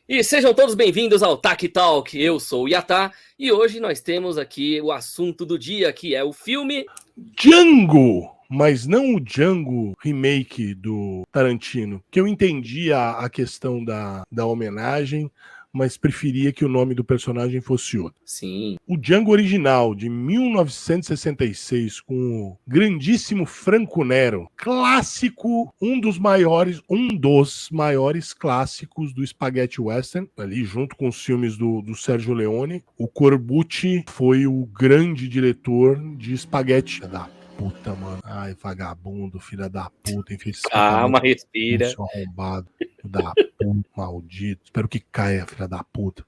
E sejam todos bem-vindos ao Tak Talk. Eu sou o Yatá e hoje nós temos aqui o assunto do dia, que é o filme Django, mas não o Django remake do Tarantino, que eu entendi a questão da homenagem, mas preferia que o nome do personagem fosse outro. Sim. O Django original, de 1966, com o grandíssimo Franco Nero, clássico, um dos maiores clássicos do Spaghetti Western, ali junto com os filmes do Sérgio Leone. O Corbucci foi o grande diretor de Spaghetti. Da puta, mano. Ai, vagabundo, filha da puta, Calma, infelicidade. respira. Seu arrombado, filho da puta, maldito. Espero que caia, filha da puta.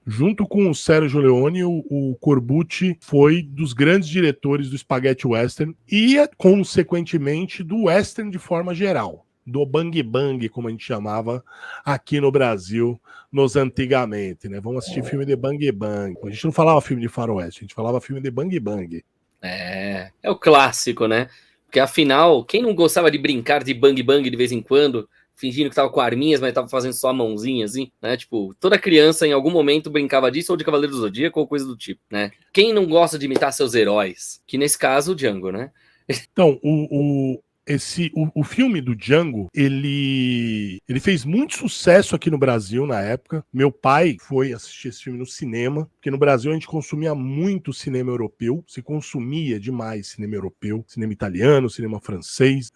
Junto com o Sérgio Leone, o Corbucci foi dos grandes diretores do Spaghetti Western e, consequentemente, do Western de forma geral. Do Bang Bang, como a gente chamava aqui no Brasil, nos antigamente, né? Vamos assistir filme de Bang Bang. A gente não falava filme de faroeste, a gente falava filme de Bang Bang. É o clássico, né? Porque afinal, quem não gostava de brincar de bang bang de vez em quando, fingindo que tava com arminhas, mas tava fazendo só a mãozinha, assim, né? Tipo, toda criança em algum momento brincava disso, ou de Cavaleiro do Zodíaco, ou coisa do tipo, né? Quem não gosta de imitar seus heróis? Que nesse caso, o Django, né? Então, o filme do Django, ele fez muito sucesso aqui no Brasil na época. Meu pai foi assistir esse filme no cinema, porque no Brasil a gente consumia muito cinema europeu, se consumia demais cinema europeu, cinema italiano, cinema francês,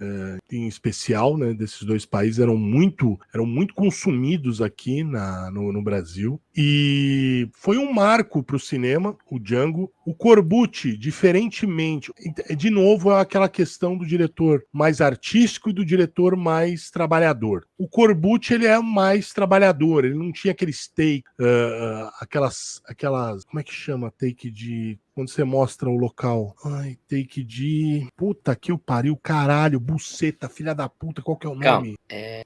em especial, né, desses dois países eram muito consumidos aqui no Brasil. E foi um marco para o cinema, o Django. O Corbucci, diferentemente, de novo, é aquela questão do diretor mais artístico e do diretor mais trabalhador. O Corbucci, ele é mais trabalhador, ele não tinha aqueles take, aquelas, como é que chama take de... quando você mostra o local. Ai, take de... Puta que o pariu, caralho, buceta, filha da puta, qual que é o Calma, nome?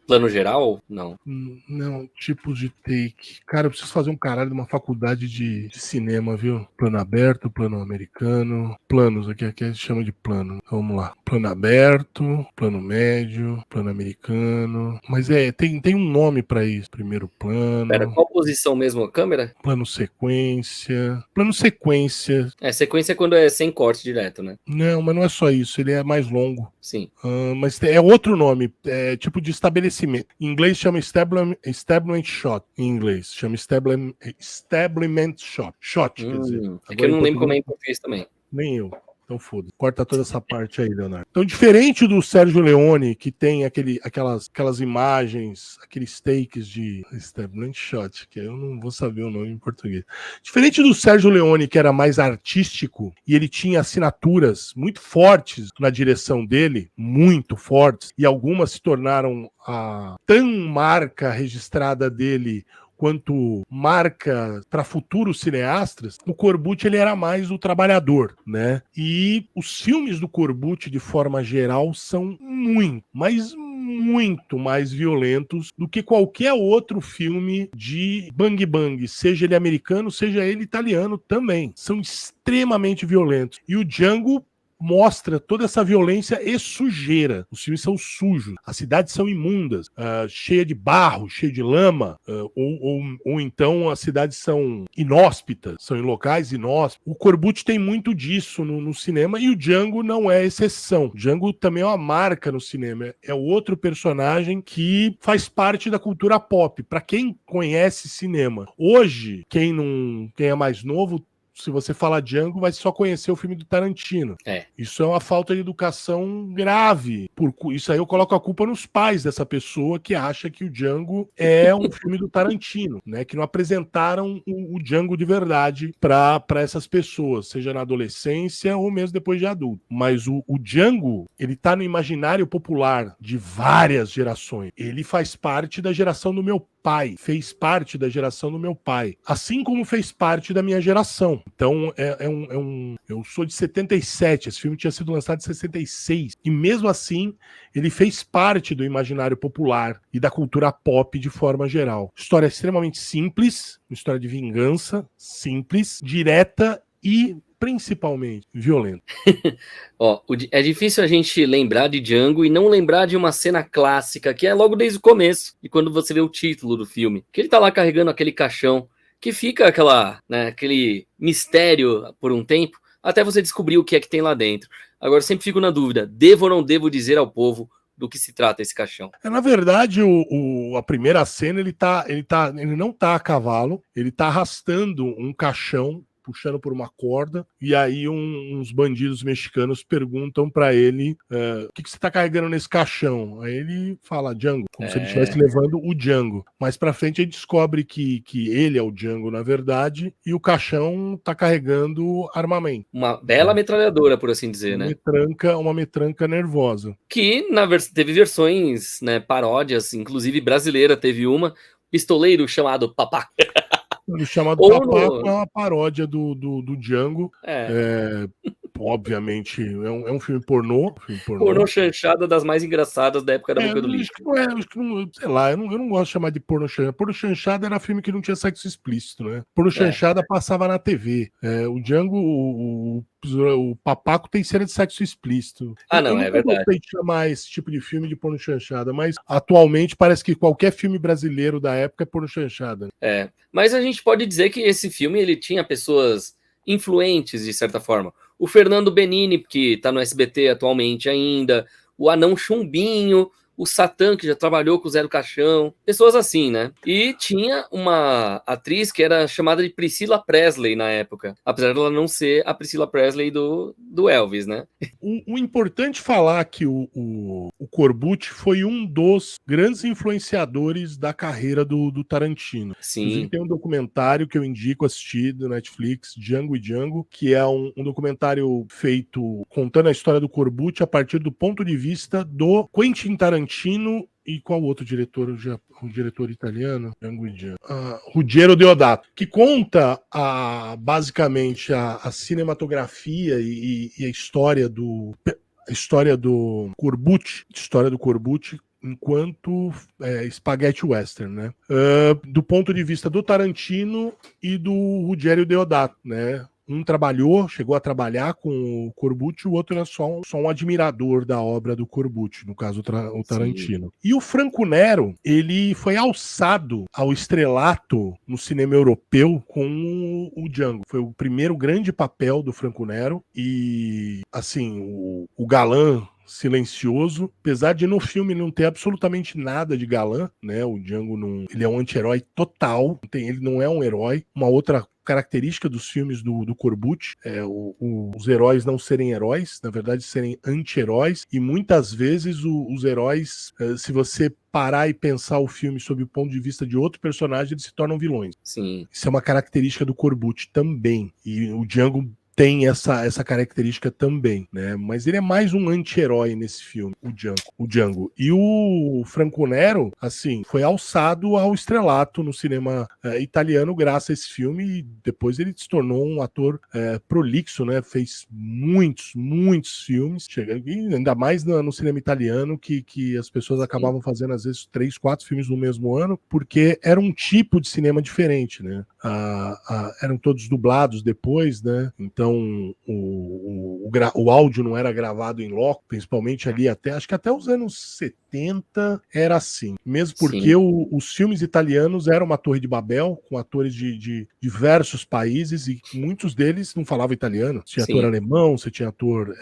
plano geral? Não. Não, tipos de take. Cara, eu preciso fazer um caralho de uma faculdade de cinema, viu? Plano aberto, plano americano, planos, aqui a gente chama de plano. Vamos lá. Plano aberto, plano médio, plano americano. Mas tem um nome pra isso. Primeiro Pera, plano, qual posição mesmo a câmera? plano sequência. Plano sequência. Sequência é quando é sem corte direto, né? Não, mas não é só isso, ele é mais longo. Sim. Mas é outro nome, é tipo de estabelecimento. Em inglês chama establishment shot. Em inglês chama establishment shot. Shot, quer dizer. É que eu Agora em não lembro como é português, em português também. nem eu. Então foda. Corta toda essa parte aí, Leonardo. Então, diferente do Sérgio Leone, que tem aquelas imagens, aqueles takes de establishment shot, que eu não vou saber o nome em português. Diferente do Sérgio Leone, que era mais artístico, e ele tinha assinaturas muito fortes na direção dele, muito fortes, e algumas se tornaram a tão marca registrada dele quanto marca para futuros cineastas, o Corbucci ele era mais o trabalhador, né? E os filmes do Corbucci, de forma geral, são muito mais violentos do que qualquer outro filme de Bang Bang, seja ele americano, seja ele italiano também. São extremamente violentos. E o Django mostra toda essa violência e sujeira. Os filmes são sujos, as cidades são imundas, cheia de barro, cheia de lama, ou então as cidades são inóspitas, são em locais inóspitos. O Corbucci tem muito disso no cinema e o Django não é exceção. O Django também é uma marca no cinema, é outro personagem que faz parte da cultura pop. Para quem conhece cinema, hoje, quem é mais novo, se você falar Django, vai só conhecer o filme do Tarantino. Isso é uma falta de educação grave. Isso aí eu coloco a culpa nos pais dessa pessoa que acha que o Django é um filme do Tarantino, né? Que não apresentaram o Django de verdade para essas pessoas, seja na adolescência ou mesmo depois de adulto. Mas o Django, ele tá no imaginário popular de várias gerações. Ele faz parte da geração do meu pai, fez parte da geração do meu pai, assim como fez parte da minha geração. Então, eu sou de 77, esse filme tinha sido lançado em 66, e mesmo assim, ele fez parte do imaginário popular e da cultura pop de forma geral. História extremamente simples, uma história de vingança, simples, direta e principalmente violento. Ó, é difícil a gente lembrar de Django e não lembrar de uma cena clássica, que é logo desde o começo, e quando você vê o título do filme, que ele tá lá carregando aquele caixão, que fica aquele mistério por um tempo, até você descobrir o que é que tem lá dentro. Agora, eu sempre fico na dúvida, devo ou não devo dizer ao povo do que se trata esse caixão? Na verdade, a primeira cena, ele não tá a cavalo, ele tá arrastando um caixão, puxando por uma corda, e aí uns bandidos mexicanos perguntam pra ele o que você tá carregando nesse caixão? Aí ele fala Django, como se ele estivesse levando o Django. Mais pra frente ele descobre que ele é o Django, na verdade, e o caixão tá carregando armamento. Uma bela metralhadora, por assim dizer, né? Uma metranca nervosa. Que teve versões, né, paródias, inclusive brasileira teve uma, pistoleiro chamado Papá. O chamado Ou Papaco no... é uma paródia do Django. É. Obviamente, é um filme pornô. Pornô chanchada das mais engraçadas da época da Boca do Acho Lixo. que não é, acho que não, sei lá, eu não gosto de chamar de pornô chanchada. Pornô chanchada era filme que não tinha sexo explícito, né? Pornô chanchada passava na TV. O Django, o Papaco tem cena de sexo explícito. Não, é verdade. Eu não gostei de chamar esse tipo de filme de pornô chanchada, mas atualmente parece que qualquer filme brasileiro da época é pornô chanchada. Mas a gente pode dizer que esse filme ele tinha pessoas influentes, de certa forma. O Fernando Benini, que tá no SBT atualmente ainda, o Anão Chumbinho, o Satã, que já trabalhou com o Zé do Caixão, pessoas assim, né? E tinha uma atriz que era chamada de Priscila Presley na época, apesar dela não ser a Priscila Presley do Elvis, né? O importante falar que o Corbucci foi um dos grandes influenciadores da carreira do Tarantino. Sim. Inclusive tem um documentário que eu indico assistir do Netflix, Django e Django, que é um documentário feito contando a história do Corbucci a partir do ponto de vista do Quentin Tarantino e qual outro diretor, o diretor italiano? Ruggero Deodato, que conta basicamente a cinematografia e a história do Corbucci enquanto spaghetti western, né? Do ponto de vista do Tarantino e do Ruggero Deodato, né? Um chegou a trabalhar com o Corbucci, o outro era só um admirador da obra do Corbucci, no caso o Tarantino. Sim. E o Franco Nero, ele foi alçado ao estrelato no cinema europeu com o Django. Foi o primeiro grande papel do Franco Nero e, assim, o galã silencioso, apesar de no filme não ter absolutamente nada de galã, né? O Django ele é um anti-herói total, ele não é um herói. Uma outra característica dos filmes do Corbucci é os heróis não serem heróis, na verdade serem anti-heróis, e muitas vezes os heróis, se você parar e pensar o filme sob o ponto de vista de outro personagem, eles se tornam vilões. Sim. Isso é uma característica do Corbucci também, e o Django tem essa característica também, né? Mas ele é mais um anti-herói nesse filme, o Django. E o Franco Nero, assim, foi alçado ao estrelato no cinema italiano graças a esse filme e depois ele se tornou um ator prolixo, né? Fez muitos filmes, ainda mais no cinema italiano que as pessoas acabavam fazendo às vezes 3, 4 filmes no mesmo ano, porque era um tipo de cinema diferente, né? Eram todos dublados depois, né? Então o áudio não era gravado em loco, principalmente ali acho que até os anos 70 era assim. Mesmo porque os filmes italianos eram uma Torre de Babel, com atores de diversos países, e muitos deles não falavam italiano. Você tinha ator alemão, você tinha ator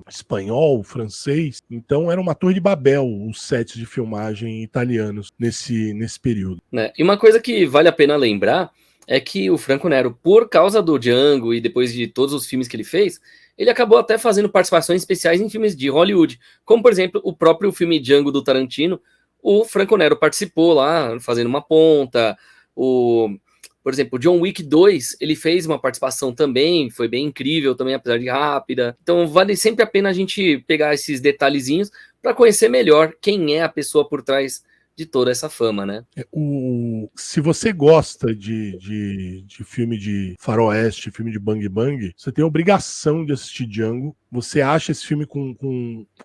espanhol, francês. Então era uma Torre de Babel os sets de filmagem italianos nesse período. E uma coisa que vale a pena lembrar é que o Franco Nero, por causa do Django e depois de todos os filmes que ele fez, ele acabou até fazendo participações especiais em filmes de Hollywood, como, por exemplo, o próprio filme Django do Tarantino, o Franco Nero participou lá, fazendo uma ponta. Por exemplo, John Wick 2, ele fez uma participação também, foi bem incrível também, apesar de rápida. Então, vale sempre a pena a gente pegar esses detalhezinhos para conhecer melhor quem é a pessoa por trás de toda essa fama, né? Se você gosta de filme de faroeste, filme de bang bang, você tem a obrigação de assistir Django. Você acha esse filme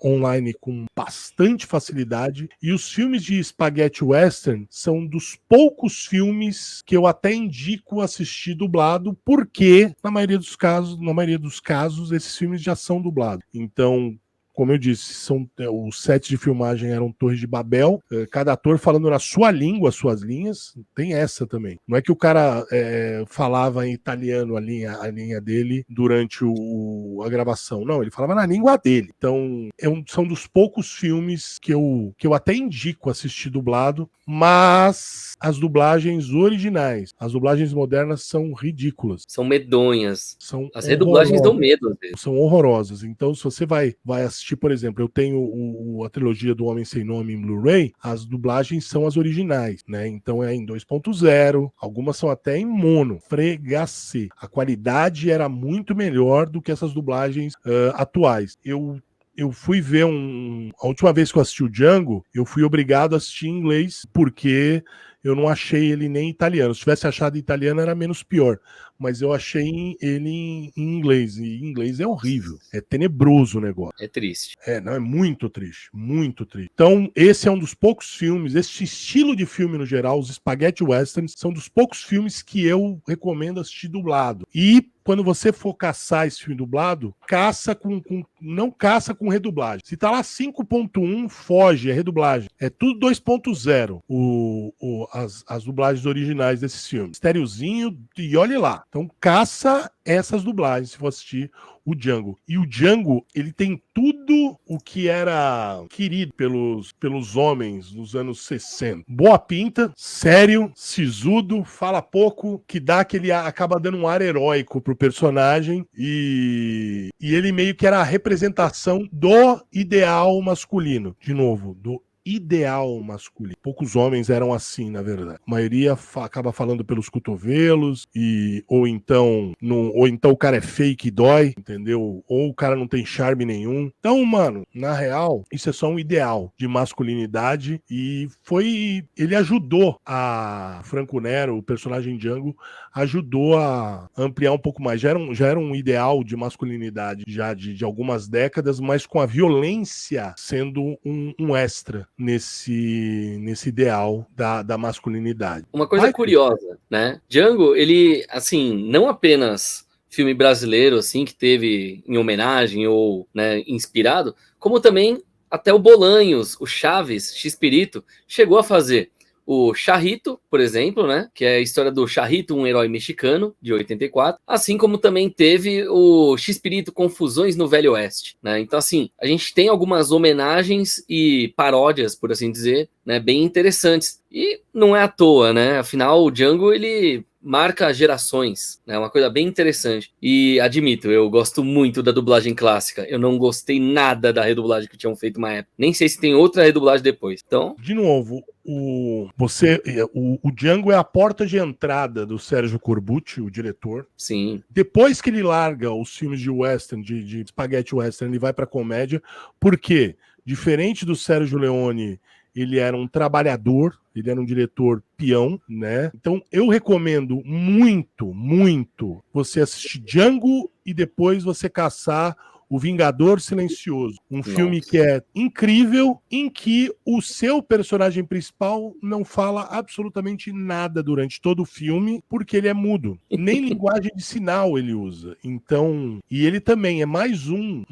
online com bastante facilidade. E os filmes de spaghetti western são dos poucos filmes que eu até indico assistir dublado, porque na maioria dos casos, esses filmes já são dublados. Então, como eu disse, os sets de filmagem eram Torres de Babel, cada ator falando na sua língua, as suas linhas. Tem essa também. Não é que o cara falava em italiano a linha dele durante a gravação. Não, ele falava na língua dele. Então, são dos poucos filmes que eu até indico assistir dublado, mas as dublagens originais, as dublagens modernas são ridículas. São medonhas. As São redublagens dão medo, às vezes. São horrorosas. Então, se você vai assistir, por exemplo, eu tenho a trilogia do Homem Sem Nome em Blu-ray, as dublagens são as originais, né? Então é em 2.0, algumas são até em mono. Fregasse. A qualidade era muito melhor do que essas dublagens atuais. Eu fui ver a última vez que eu assisti o Django, eu fui obrigado a assistir em inglês, porque eu não achei ele nem italiano. Se tivesse achado italiano, era menos pior. Mas eu achei ele em inglês. E em inglês é horrível. É tenebroso o negócio. É triste. Não, é muito triste. Muito triste. Então, esse é um dos poucos filmes, esse estilo de filme no geral, os spaghetti westerns, são dos poucos filmes que eu recomendo assistir dublado. E quando você for caçar esse filme dublado, não caça com redublagem. Se tá lá 5.1, foge, é redublagem. É tudo 2.0 as dublagens originais desses filmes. Estériozinho e olhe lá. Então caça essas dublagens se for assistir o Django. E o Django, ele tem tudo o que era querido pelos homens nos anos 60. Boa pinta, sério, sisudo, fala pouco, que dá aquele acaba dando um ar heróico pro personagem e ele meio que era a representação do ideal masculino. De novo, do ideal masculino. Poucos homens eram assim, na verdade. A maioria acaba falando pelos cotovelos ou então o cara é fake e dói, entendeu? Ou o cara não tem charme nenhum. Então, mano, na real, isso é só um ideal de masculinidade e ele ajudou Franco Nero, o personagem Django, ajudou a ampliar um pouco mais. Já era um ideal de masculinidade já de algumas décadas, mas com a violência sendo um extra nesse ideal da masculinidade. Uma coisa curiosa, né? Django, ele, assim, não apenas filme brasileiro, assim, que teve em homenagem ou, né, inspirado, como também até o Bolanhos, o Chaves, Chespirito, chegou a fazer o Charrito, por exemplo, né? Que é a história do Charrito, um herói mexicano, de 84. Assim como também teve o Chespirito Confusões no Velho Oeste, né? Então, assim, a gente tem algumas homenagens e paródias, por assim dizer, né? Bem interessantes. E não é à toa, né? Afinal, o Django, ele marca gerações, né? Uma coisa bem interessante. E admito, eu gosto muito da dublagem clássica. Eu não gostei nada da redublagem que tinham feito uma época. Nem sei se tem outra redublagem depois. Então, de novo, o Django é a porta de entrada do Sérgio Corbucci, o diretor. Sim. Depois que ele larga os filmes de western, de spaghetti western, ele vai pra comédia. Por quê? Diferente do Sérgio Leone, ele era um trabalhador, ele era um diretor peão, né? Então eu recomendo muito, muito você assistir Django e depois você caçar O Vingador Silencioso, um filme que é incrível, em que o seu personagem principal não fala absolutamente nada durante todo o filme, porque ele é mudo. Nem linguagem de sinal ele usa. Então, e ele também é mais um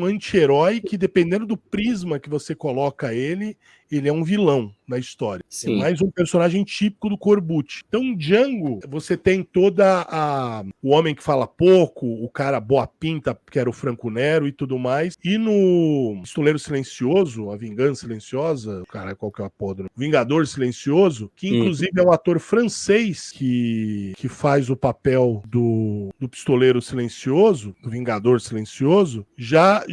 anti-herói que, dependendo do prisma que você coloca ele é um vilão na história. Sim. É mais um personagem típico do Corbucci. Então, Django, você tem o homem que fala pouco, o cara boa pinta, que era o Franco Nero e tudo mais. E no Pistoleiro Silencioso, A Vingança Silenciosa, cara, qual que é o apódromo? Vingador Silencioso, que inclusive é um ator francês que faz o papel do Pistoleiro Silencioso, do Vingador Silencioso, já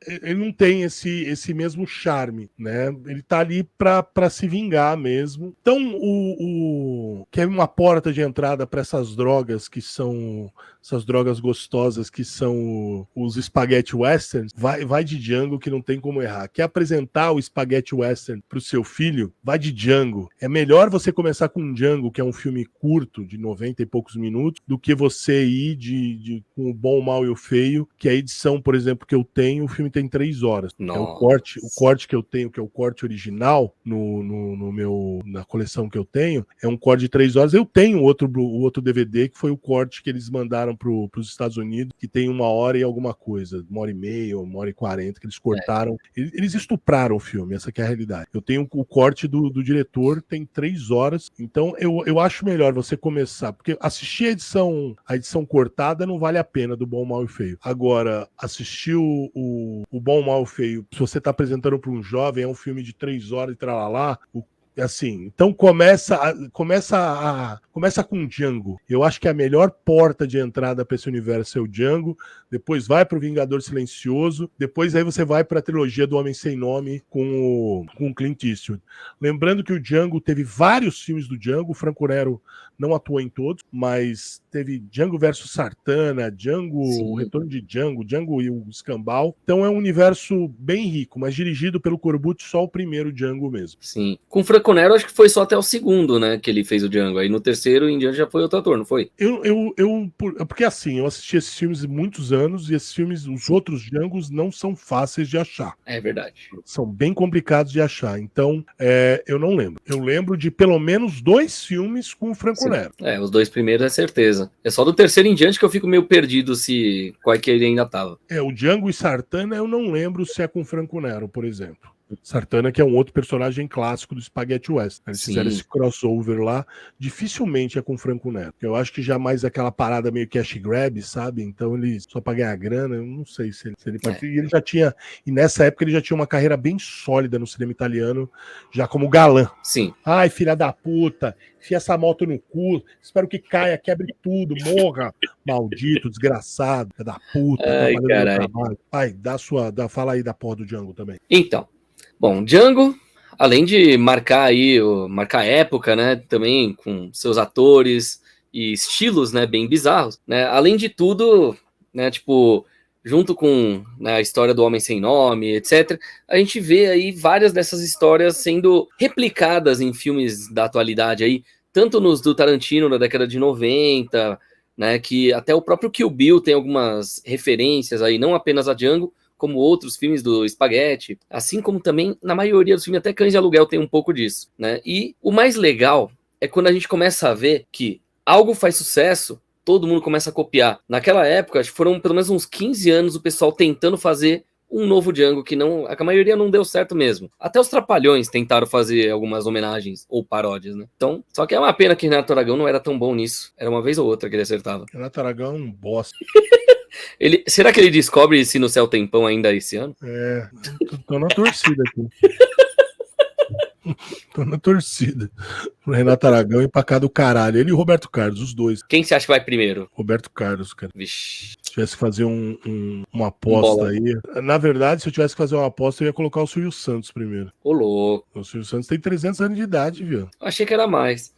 ele não tem esse mesmo charme, né? ele tá ali pra se vingar mesmo. Então, que é uma porta de entrada para essas drogas que são essas drogas gostosas que são os spaghetti westerns, vai de Django que não tem como errar. Quer apresentar o spaghetti western pro seu filho? Vai de Django. É melhor você começar com Django, que é um filme curto, de 90 e poucos minutos, do que você ir com o Bom, o Mal e o Feio, que a edição, por exemplo, que eu tenho, o filme tem 3 horas. Nossa. É o corte que eu tenho, que é o corte original, na coleção que eu tenho, é um corte de 3 horas. Eu tenho o outro DVD, que foi o corte que eles mandaram pros Estados Unidos, que tem 1 hora e alguma coisa, 1h30, 1h40, que eles cortaram. Eles estupraram o filme, essa que é a realidade. Eu tenho o corte do diretor, tem 3 horas, então eu acho melhor você começar, porque assistir a edição cortada não vale a pena do Bom, Mal e Feio. Agora, assistir o Bom, Mal e Feio, se você tá apresentando para um jovem, é um filme de 3 horas e tralalá, assim, então começa com Django. Eu acho que a melhor porta de entrada para esse universo é o Django, depois vai para o Vingador Silencioso, depois aí você vai para a trilogia do Homem Sem Nome com o Clint Eastwood. Lembrando que o Django teve vários filmes do Django, o Franco Nero não atuou em todos, mas teve Django versus Sartana, Django, o Retorno de Django, Django e o Escambau. Então é um universo bem rico, mas dirigido pelo Corbucci, só o primeiro Django mesmo. Sim. Com o Franco Nero, acho que foi só até o segundo, né, que ele fez o Django. Aí no terceiro em diante já foi outro ator, não foi? Porque assim, eu assisti esses filmes há muitos anos e esses filmes, os outros Djangos não são fáceis de achar. É verdade. São bem complicados de achar. Então, eu não lembro. Eu lembro de pelo menos 2 filmes com o Franco Nero. Os 2 primeiros é certeza. É só do terceiro em diante que eu fico meio perdido se qual é que ele ainda tava. O Django e Sartana eu não lembro se é com o Franco Nero, por exemplo. Sartana, que é um outro personagem clássico do Spaghetti Western. Eles fizeram esse crossover lá, dificilmente é com o Franco Nero. Eu acho que jamais aquela parada meio cash grab, sabe? Então ele só pra ganhar grana, eu não sei se ele e ele já tinha, e nessa época ele já tinha uma carreira bem sólida no cinema italiano, já como galã. Sim. Ai, filha da puta, enfia essa moto no cu, espero que caia, quebre tudo, morra, maldito, desgraçado, filha da puta, Ai, caralho. Ai, fala aí da porra do Django também. Então, bom, Django, além de marcar época, né, também com seus atores e estilos, né, bem bizarros, né, além de tudo, né, tipo, junto com, né, a história do Homem Sem Nome, etc., a gente vê aí várias dessas histórias sendo replicadas em filmes da atualidade aí, tanto nos do Tarantino na década de 90, né, que até o próprio Kill Bill tem algumas referências aí, não apenas a Django, como outros filmes do Spaghetti, assim como também na maioria dos filmes, até Cães de Aluguel tem um pouco disso, né? E o mais legal é quando a gente começa a ver que algo faz sucesso, todo mundo começa a copiar. Naquela época, acho que foram pelo menos uns 15 anos o pessoal tentando fazer um novo Django, que a maioria não deu certo mesmo. Até os Trapalhões tentaram fazer algumas homenagens ou paródias, né? Então, só que é uma pena que Renato Aragão não era tão bom nisso. Era uma vez ou outra que ele acertava. Renato Aragão é um bosta. Será que ele descobre se no céu tem pão ainda esse ano? Tô na torcida aqui. Tô na torcida. O Renato Aragão empacar do caralho. Ele e o Roberto Carlos, os dois. Quem você acha que vai primeiro? Roberto Carlos, cara. Vixe. Se tivesse que fazer uma aposta aí. Na verdade, se eu tivesse que fazer uma aposta, eu ia colocar o Silvio Santos primeiro. Ô, louco. O Silvio Santos tem 300 anos de idade, viu? Achei que era mais.